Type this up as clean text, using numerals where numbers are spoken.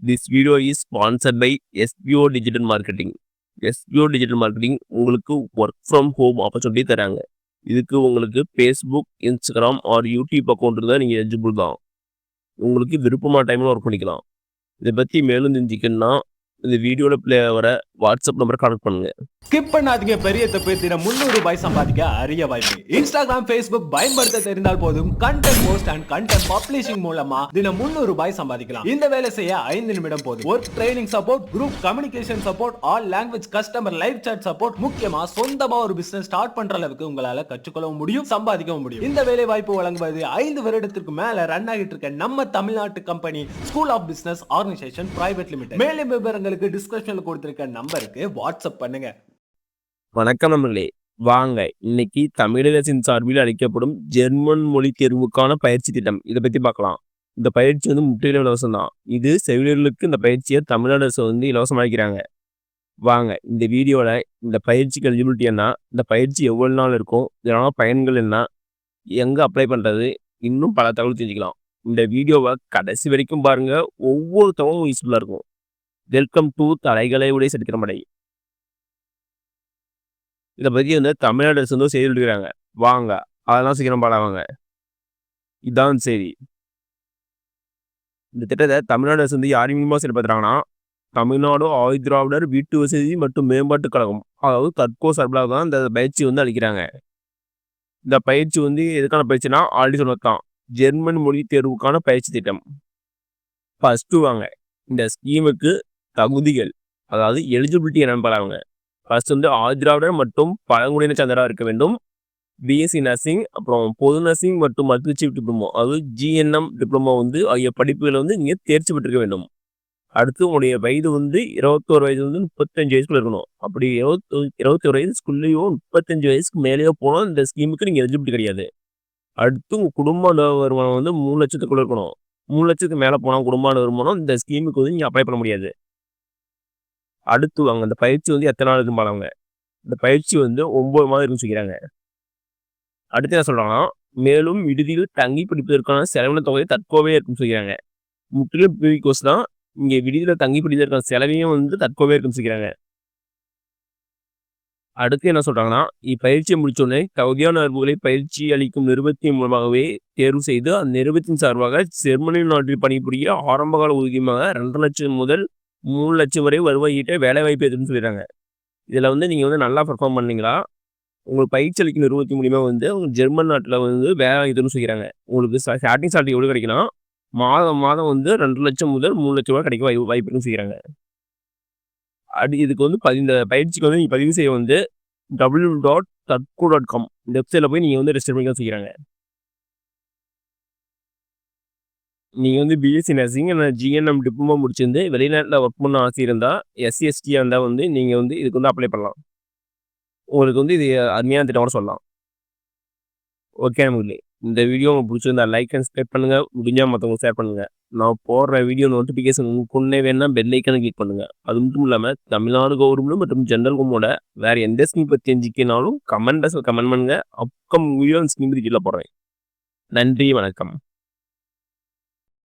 This video is sponsored by SBO Digital Marketing. SBO Digital Marketing உங்களுக்கு work from home opportunity தராங்க. இதுக்கு உங்களுக்கு Facebook, Instagram R YouTube account இருந்தால் நீங்கள் eligible தான். உங்களுக்கு விருப்பமான டைமில் ஒர்க் பண்ணிக்கலாம். இதை பற்றி மேலும் தெரிஞ்சுக்கணும்னா இந்த வீடியோவில் பிளே வர வாட்ஸ்அப் நம்பரை கான்டக்ட் பண்ணுங்க. ஸ்கிப் பண்ணாதீங்க. பெரிய தப்பு தினம் 300 ரூபாய் சம்பாதிக்க அரிய வாய்ப்பு. இன்ஸ்டாகிராம், ஃபேஸ்புக் பயன்படுத்த தெரிந்தால் போதும் content post and content publishing மூலமா தினம் 300 ரூபாய் சம்பாதிக்கலாம். இந்த வேலை செய்ய 5 நிமிடம் போதும். Work training support, group communication support, all language customer live chat support, முக்கியமா சொந்தமா ஒரு பிசினஸ் ஸ்டார்ட் பண்ற அளவுக்கு உங்களால கற்றுக்கொள்ளவும் முடியும், சம்பாதிக்கவும் முடியும். இந்த வேலை வாய்ப்பு வழங்குவது 5 வருடத்திற்கு மேல ரன் ஆகிட்டு இருக்க நம்ம தமிழ்நாட்டு company school of business organisation private limited. மேலும் விவரங்களுக்கு டிஸ்கிரிப்ஷன்ல கொடுத்திருக்க நம்பருக்கு வாட்ஸ்அப் பண்ணுங்க. வணக்கம் நண்பர்களே, வாங்க இன்னைக்கு தமிழக அரசின் சார்பில் அளிக்கப்படும் ஜெர்மன் மொழி தேர்வுக்கான பயிற்சி திட்டம் இதை பற்றி பார்க்கலாம். இந்த பயிற்சி முற்றிலும் இலவசம் தான். இது செவிலியர்களுக்கு இந்த பயிற்சியை தமிழ்நாடு அரசு இலவசமாக்கிறாங்க. வாங்க இந்த வீடியோவில் இந்த பயிற்சிக்கு எலிஜிபிலிட்டி என்ன, இந்த பயிற்சி எவ்வளோ நாள் இருக்கும், இதனால் பயன்கள் என்ன, எங்கே அப்ளை பண்ணுறது, இன்னும் பல தகவல் தெரிஞ்சுக்கலாம். இந்த வீடியோவை கடைசி வரைக்கும் பாருங்கள், ஒவ்வொரு தகவலும் யூஸ்ஃபுல்லாக இருக்கும். வெல்கம் டு தலைகளை உடைய சட்டிக்கிரமடை. இதை பற்றி தமிழ்நாடு அரசு செய்தி எடுக்கிறாங்க. வாங்க அதெல்லாம் சீக்கிரம் பாடாவாங்க. இதான் சரி. இந்த திட்டத்தை தமிழ்நாடு அரசு யார் மூலமாக செயல்படுத்துறாங்கன்னா, தமிழ்நாடு ஆயுதிராவிடர் வீட்டு வசதி மற்றும் மேம்பாட்டு கழகம், அதாவது தற்கோ சார்பிலாக தான் இந்த பயிற்சி அளிக்கிறாங்க. இந்த பயிற்சி எதுக்கான பயிற்சினா ஆல்ரெடி சொன்னதான், ஜெர்மன் மொழி தேர்வுக்கான பயிற்சி திட்டம். ஃபர்ஸ்ட்டு வாங்க இந்த ஸ்கீமுக்கு தகுதிகள், அதாவது எலிஜிபிலிட்டி என்னன்னு பாருங்க. ஃபர்ஸ்ட் ஆதிராவிடர் மற்றும் பழங்குடியின சார்ந்தராக இருக்க வேண்டும். பிஎஸ்சி நர்சிங், அப்புறம் பொது நர்சிங் மற்றும் மருத்துவ டிப்ளமோ, அதாவது ஜிஎன்எம் டிப்ளமோ ஆகிய படிப்புகளை நீங்கள் தேர்ச்சி பெற்றிருக்க வேண்டும். அடுத்து உங்களுடைய வயது 21 வயது 35 வயசுக்குள்ள இருக்கணும். அப்படி 21 வயசுக்குள்ளேயோ 35 வயசுக்கு மேலேயோ போனால் இந்த ஸ்கீமுக்கு நீங்கள் எலிஜிபிலிட்டி கிடையாது. அடுத்து உங்கள் குடும்ப வருமானம் 3 லட்சத்துக்குள்ள இருக்கணும். 3 லட்சத்துக்கு மேலே போனால் குடும்ப வருமானம் இந்த ஸ்கீமுக்கு நீங்கள் அப்ளை பண்ண முடியாது. அடுத்து வாங்க இந்த பயிற்சி எத்தனை நாள் இருக்குன்னு பாருங்க. இந்த பயிற்சி 9 மாதம் இருக்குன்னு சொல்லிக்கிறாங்க. அடுத்து என்ன சொல்றாங்கன்னா, மேலும் விடுதியில் தங்கி படிப்பதற்கான செலவின தொகை தற்கோவே இருக்குன்னு சொல்லிக்கிறாங்க. முற்றிலும் பிவி கோர்ஸ் தான். இங்கே விடுதியில் தங்கி படிப்பதற்கான செலவையும் தற்கோவே இருக்குன்னு சொல்லிக்கிறாங்க. அடுத்து என்ன சொல்றாங்கன்னா, இப்பயிற்சியை முடிச்சோடனே தகுதியான அறிவுகளை பயிற்சி அளிக்கும் நிறுவனத்தின் மூலமாகவே தேர்வு செய்து அந்த நிறுவனத்தின் சார்பாக ஜெர்மனி நாட்டில் பணிபுரிய ஆரம்பகால ஊதியமாக 2 லட்சம் முதல் 3 லட்சம் வரை வருவாய் ஈட்ட வேலை வாய்ப்பு எதுன்னு சொல்லிடுறாங்க. இதில் நீங்கள் நல்லா பெர்ஃபார்ம் பண்ணீங்களா, உங்களுக்கு பயிற்சி அளிக்கும் நிறுவனத்தின் மூலியமாக உங்களுக்கு ஜெர்மன் நாட்டில் வேலை இதுன்னு சொல்லிக்கிறாங்க. உங்களுக்கு ஸ்டார்டிங் சாலரி எவ்வளோ கிடைக்குன்னா, மாதம் 2 லட்சம் முதல் 3 லட்சம் ரூபா கிடைக்க வாய்ப்புன்னு சொல்லிக்கிறாங்க. இதுக்கு இந்த பயிற்சிக்கு நீங்கள் பதிவு செய்ய www.tadco.com இந்த வெப்சைட்டில் போய் நீங்கள் ரெஜிஸ்டர் பண்ணி சொல்லிக்கிறாங்க. நீங்கள் பிஎஸ்சி நர்சிங் ஜிஎன்எம் டிப்ளமோ முடிச்சிருந்து வெளிநாட்டில் ஒர்க் பண்ண ஆசை இருந்தால், எஸ்சிஎஸ்டியாக இருந்தால் நீங்கள் இதுக்கு அப்ளை பண்ணலாம். உங்களுக்கு இது அருமையான திட்டமாக சொல்லலாம். ஓகே நமக்கு இந்த வீடியோ உங்களுக்கு பிடிச்சிருந்தா லைக் அண்ட் சப்ஸ்கிரைப் பண்ணுங்கள். முடிஞ்சால் மற்றவங்க ஷேர் பண்ணுங்கள். நான் போடுற வீடியோ நோட்டிஃபிகேஷன் உங்களுக்கு வேணால் பெல் ஐக்கனை கிளிக் பண்ணுங்கள். அது மட்டும் இல்லாமல் தமிழ்நாடு கவர்மெண்ட் மற்றும் ஜென்ரல் கவர்மெண்டோட வேறு எந்த ஸ்கீம் பற்றி தெரிஞ்சிக்கினாலும் கமெண்ட் பண்ணுங்கள். அப்கமிங் வீடியோ ஸ்கீம் பற்றி கீழே போடுறேன். நன்றி, வணக்கம்.